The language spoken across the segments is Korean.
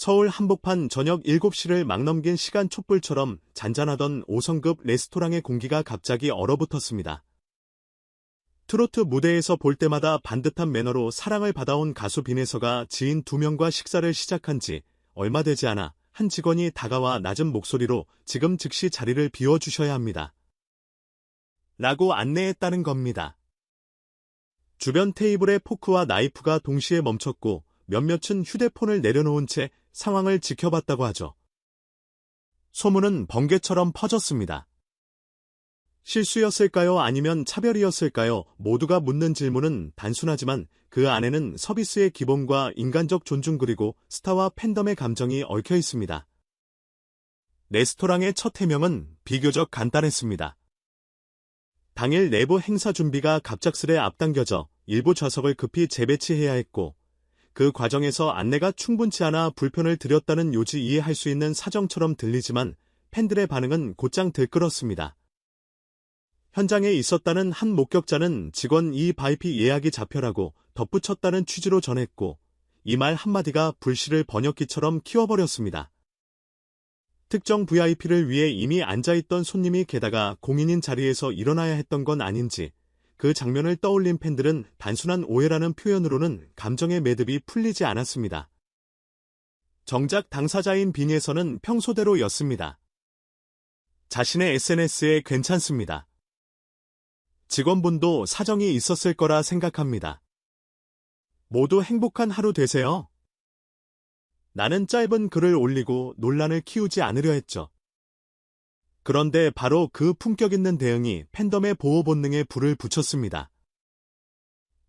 서울 한복판 저녁 7시를 막 넘긴 시간 촛불처럼 잔잔하던 5성급 레스토랑의 공기가 갑자기 얼어붙었습니다. 트로트 무대에서 볼 때마다 반듯한 매너로 사랑을 받아온 가수 빈에서가 지인 2명과 식사를 시작한 지 얼마 되지 않아 한 직원이 다가와 낮은 목소리로 지금 즉시 자리를 비워주셔야 합니다. 라고 안내했다는 겁니다. 주변 테이블에 포크와 나이프가 동시에 멈췄고 몇몇은 휴대폰을 내려놓은 채 상황을 지켜봤다고 하죠. 소문은 번개처럼 퍼졌습니다. 실수였을까요? 아니면 차별이었을까요? 모두가 묻는 질문은 단순하지만 그 안에는 서비스의 기본과 인간적 존중 그리고 스타와 팬덤의 감정이 얽혀 있습니다. 레스토랑의 첫 해명은 비교적 간단했습니다. 당일 내부 행사 준비가 갑작스레 앞당겨져 일부 좌석을 급히 재배치해야 했고 그 과정에서 안내가 충분치 않아 불편을 드렸다는 요지 이해할 수 있는 사정처럼 들리지만 팬들의 반응은 곧장 들끓었습니다. 현장에 있었다는 한 목격자는 직원 이 VIP 예약이 잡혀라고 덧붙였다는 취지로 전했고 이 말 한마디가 불씨를 번역기처럼 키워버렸습니다. 특정 VIP를 위해 이미 앉아있던 손님이 게다가 공인인 자리에서 일어나야 했던 건 아닌지 그 장면을 떠올린 팬들은 단순한 오해라는 표현으로는 감정의 매듭이 풀리지 않았습니다. 정작 당사자인 빈에서는 평소대로였습니다. 자신의 SNS에 괜찮습니다. 직원분도 사정이 있었을 거라 생각합니다. 모두 행복한 하루 되세요. 나는 짧은 글을 올리고 논란을 키우지 않으려 했죠. 그런데 바로 그 품격 있는 대응이 팬덤의 보호 본능에 불을 붙였습니다.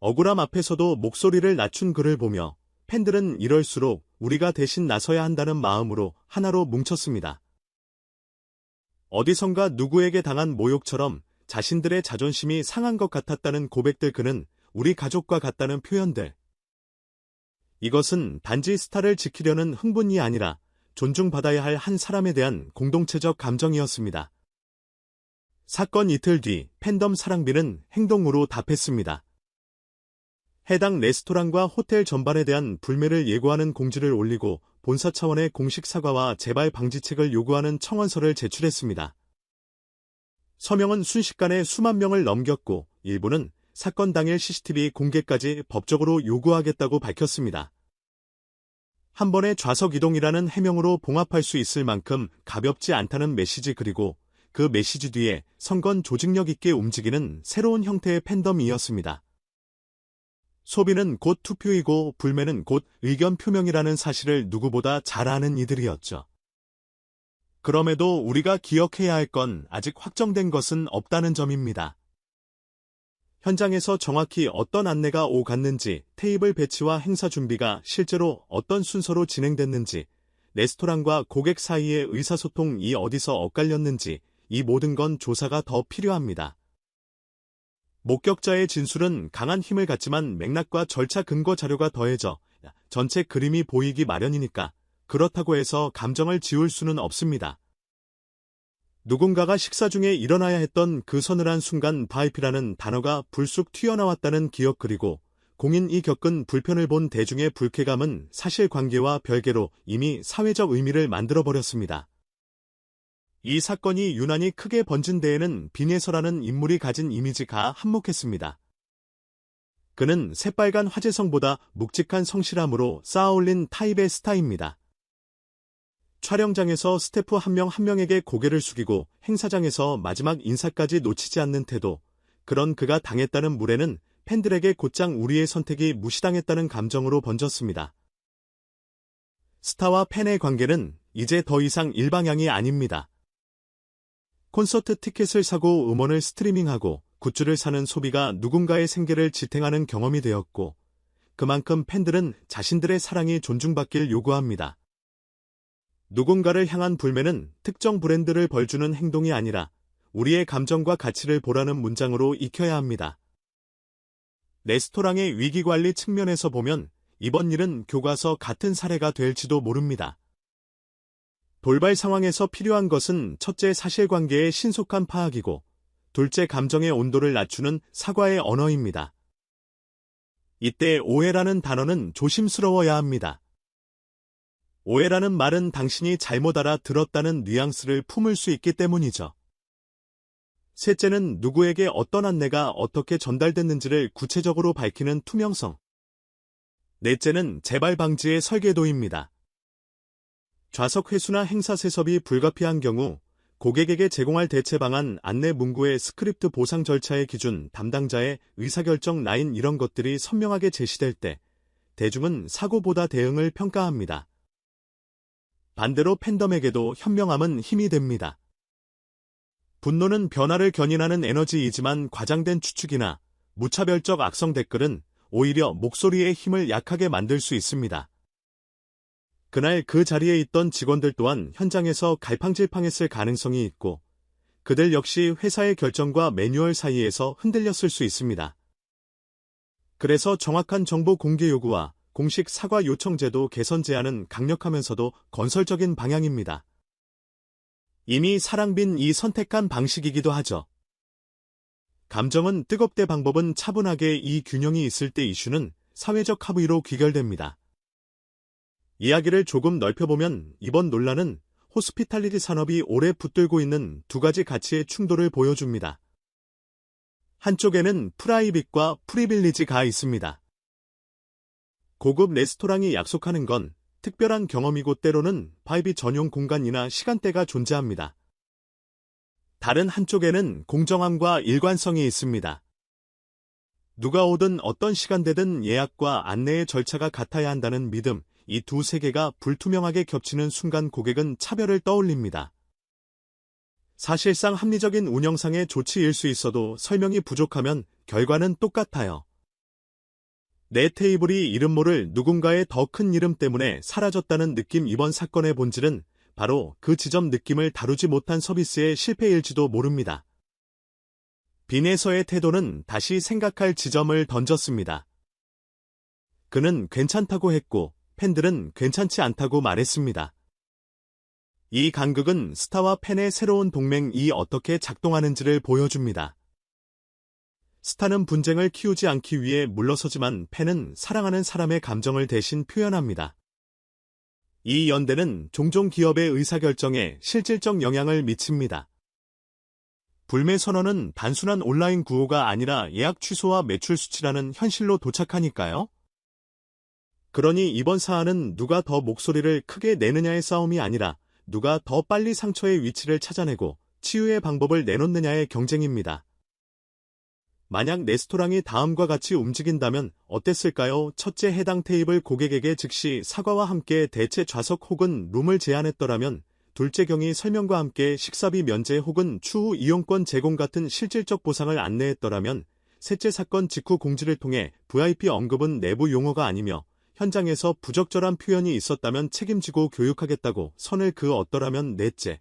억울함 앞에서도 목소리를 낮춘 글을 보며 팬들은 이럴수록 우리가 대신 나서야 한다는 마음으로 하나로 뭉쳤습니다. 어디선가 누구에게 당한 모욕처럼 자신들의 자존심이 상한 것 같았다는 고백들 그는 우리 가족과 같다는 표현들. 이것은 단지 스타를 지키려는 흥분이 아니라 존중받아야 할 한 사람에 대한 공동체적 감정이었습니다. 사건 이틀 뒤 팬덤 사랑비는 행동으로 답했습니다. 해당 레스토랑과 호텔 전반에 대한 불매를 예고하는 공지를 올리고 본사 차원의 공식 사과와 재발 방지책을 요구하는 청원서를 제출했습니다. 서명은 순식간에 수만 명을 넘겼고 일부는 사건 당일 CCTV 공개까지 법적으로 요구하겠다고 밝혔습니다. 한 번의 좌석 이동이라는 해명으로 봉합할 수 있을 만큼 가볍지 않다는 메시지 그리고 그 메시지 뒤에 선건 조직력 있게 움직이는 새로운 형태의 팬덤이었습니다. 소비는 곧 투표이고 불매는 곧 의견 표명이라는 사실을 누구보다 잘 아는 이들이었죠. 그럼에도 우리가 기억해야 할 건 아직 확정된 것은 없다는 점입니다. 현장에서 정확히 어떤 안내가 오갔는지, 테이블 배치와 행사 준비가 실제로 어떤 순서로 진행됐는지, 레스토랑과 고객 사이의 의사소통이 어디서 엇갈렸는지 이 모든 건 조사가 더 필요합니다. 목격자의 진술은 강한 힘을 갖지만 맥락과 절차 근거 자료가 더해져 전체 그림이 보이기 마련이니까 그렇다고 해서 감정을 지울 수는 없습니다. 누군가가 식사 중에 일어나야 했던 그 서늘한 순간 VIP라는 단어가 불쑥 튀어나왔다는 기억 그리고 공인이 겪은 불편을 본 대중의 불쾌감은 사실관계와 별개로 이미 사회적 의미를 만들어버렸습니다. 이 사건이 유난히 크게 번진 데에는 빈에서라는 인물이 가진 이미지가 한몫했습니다. 그는 새빨간 화재성보다 묵직한 성실함으로 쌓아올린 타입의 스타입니다. 촬영장에서 스태프 한 명 한 명에게 고개를 숙이고 행사장에서 마지막 인사까지 놓치지 않는 태도, 그런 그가 당했다는 물에는 팬들에게 곧장 우리의 선택이 무시당했다는 감정으로 번졌습니다. 스타와 팬의 관계는 이제 더 이상 일방향이 아닙니다. 콘서트 티켓을 사고 음원을 스트리밍하고 굿즈를 사는 소비가 누군가의 생계를 지탱하는 경험이 되었고 그만큼 팬들은 자신들의 사랑이 존중받길 요구합니다. 누군가를 향한 불매는 특정 브랜드를 벌주는 행동이 아니라 우리의 감정과 가치를 보라는 문장으로 익혀야 합니다. 레스토랑의 위기관리 측면에서 보면 이번 일은 교과서 같은 사례가 될지도 모릅니다. 돌발 상황에서 필요한 것은 첫째 사실관계의 신속한 파악이고 둘째 감정의 온도를 낮추는 사과의 언어입니다. 이때 오해라는 단어는 조심스러워야 합니다. 오해라는 말은 당신이 잘못 알아들었다는 뉘앙스를 품을 수 있기 때문이죠. 셋째는 누구에게 어떤 안내가 어떻게 전달됐는지를 구체적으로 밝히는 투명성. 넷째는 재발 방지의 설계도입니다. 좌석 회수나 행사 세섭이 불가피한 경우 고객에게 제공할 대체 방안, 안내 문구의 스크립트 보상 절차의 기준, 담당자의 의사결정 라인 이런 것들이 선명하게 제시될 때 대중은 사고보다 대응을 평가합니다. 반대로 팬덤에게도 현명함은 힘이 됩니다. 분노는 변화를 견인하는 에너지이지만 과장된 추측이나 무차별적 악성 댓글은 오히려 목소리의 힘을 약하게 만들 수 있습니다. 그날 그 자리에 있던 직원들 또한 현장에서 갈팡질팡했을 가능성이 있고 그들 역시 회사의 결정과 매뉴얼 사이에서 흔들렸을 수 있습니다. 그래서 정확한 정보 공개 요구와 공식 사과 요청 제도 개선 제안은 강력하면서도 건설적인 방향입니다. 이미 사랑빈 이 선택한 방식이기도 하죠. 감정은 뜨겁되 방법은 차분하게 이 균형이 있을 때 이슈는 사회적 합의로 귀결됩니다. 이야기를 조금 넓혀보면 이번 논란은 호스피탈리티 산업이 오래 붙들고 있는 두 가지 가치의 충돌을 보여줍니다. 한쪽에는 프라이빗과 프리빌리지가 있습니다. 고급 레스토랑이 약속하는 건 특별한 경험이고 때로는 바이비 전용 공간이나 시간대가 존재합니다. 다른 한쪽에는 공정함과 일관성이 있습니다. 누가 오든 어떤 시간대든 예약과 안내의 절차가 같아야 한다는 믿음, 이 두 세계가 불투명하게 겹치는 순간 고객은 차별을 떠올립니다. 사실상 합리적인 운영상의 조치일 수 있어도 설명이 부족하면 결과는 똑같아요. 내 테이블이 이름 모를 누군가의 더 큰 이름 때문에 사라졌다는 느낌. 이번 사건의 본질은 바로 그 지점 느낌을 다루지 못한 서비스의 실패일지도 모릅니다. 빈에서의 태도는 다시 생각할 지점을 던졌습니다. 그는 괜찮다고 했고 팬들은 괜찮지 않다고 말했습니다. 이 간극은 스타와 팬의 새로운 동맹이 어떻게 작동하는지를 보여줍니다. 스타는 분쟁을 키우지 않기 위해 물러서지만 팬은 사랑하는 사람의 감정을 대신 표현합니다. 이 연대는 종종 기업의 의사결정에 실질적 영향을 미칩니다. 불매 선언은 단순한 온라인 구호가 아니라 예약 취소와 매출 수치라는 현실로 도착하니까요. 그러니 이번 사안은 누가 더 목소리를 크게 내느냐의 싸움이 아니라 누가 더 빨리 상처의 위치를 찾아내고 치유의 방법을 내놓느냐의 경쟁입니다. 만약 레스토랑이 다음과 같이 움직인다면 어땠을까요? 첫째, 해당 테이블 고객에게 즉시 사과와 함께 대체 좌석 혹은 룸을 제안했더라면, 둘째, 경위 설명과 함께 식사비 면제 혹은 추후 이용권 제공 같은 실질적 보상을 안내했더라면, 셋째, 사건 직후 공지를 통해 VIP 언급은 내부 용어가 아니며 현장에서 부적절한 표현이 있었다면 책임지고 교육하겠다고 선을 그었더라면, 넷째,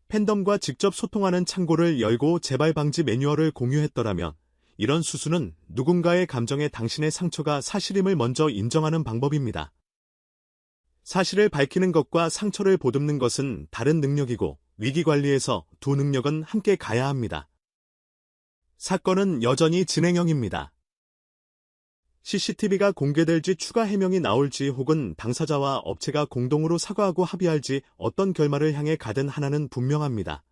팬덤과 직접 소통하는 창고를 열고 재발 방지 매뉴얼을 공유했더라면, 이런 수순은 누군가의 감정에 당신의 상처가 사실임을 먼저 인정하는 방법입니다. 사실을 밝히는 것과 상처를 보듬는 것은 다른 능력이고 위기관리에서 두 능력은 함께 가야 합니다. 사건은 여전히 진행형입니다. CCTV가 공개될지 추가 해명이 나올지 혹은 당사자와 업체가 공동으로 사과하고 합의할지 어떤 결말을 향해 가든 하나는 분명합니다.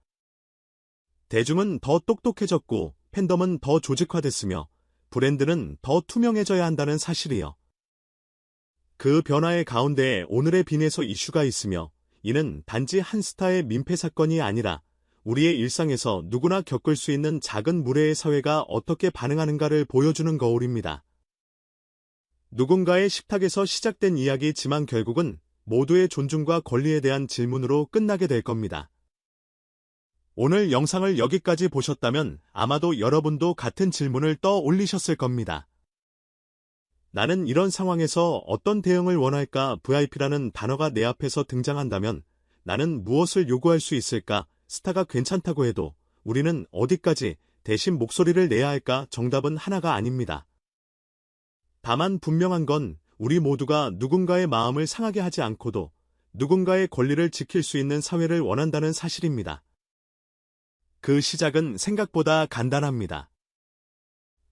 대중은 더 똑똑해졌고 팬덤은 더 조직화됐으며 브랜드는 더 투명해져야 한다는 사실이요. 그 변화의 가운데에 오늘의 빈에서 이슈가 있으며 이는 단지 한 스타의 민폐 사건이 아니라 우리의 일상에서 누구나 겪을 수 있는 작은 무례의 사회가 어떻게 반응하는가를 보여주는 거울입니다. 누군가의 식탁에서 시작된 이야기지만 결국은 모두의 존중과 권리에 대한 질문으로 끝나게 될 겁니다. 오늘 영상을 여기까지 보셨다면 아마도 여러분도 같은 질문을 떠올리셨을 겁니다. 나는 이런 상황에서 어떤 대응을 원할까? VIP라는 단어가 내 앞에서 등장한다면 나는 무엇을 요구할 수 있을까? 스타가 괜찮다고 해도 우리는 어디까지 대신 목소리를 내야 할까? 정답은 하나가 아닙니다. 다만 분명한 건 우리 모두가 누군가의 마음을 상하게 하지 않고도 누군가의 권리를 지킬 수 있는 사회를 원한다는 사실입니다. 그 시작은 생각보다 간단합니다.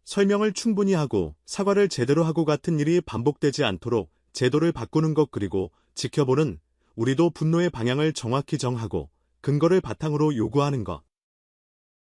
설명을 충분히 하고 사과를 제대로 하고 같은 일이 반복되지 않도록 제도를 바꾸는 것, 그리고 지켜보는 우리도 분노의 방향을 정확히 정하고 근거를 바탕으로 요구하는 것.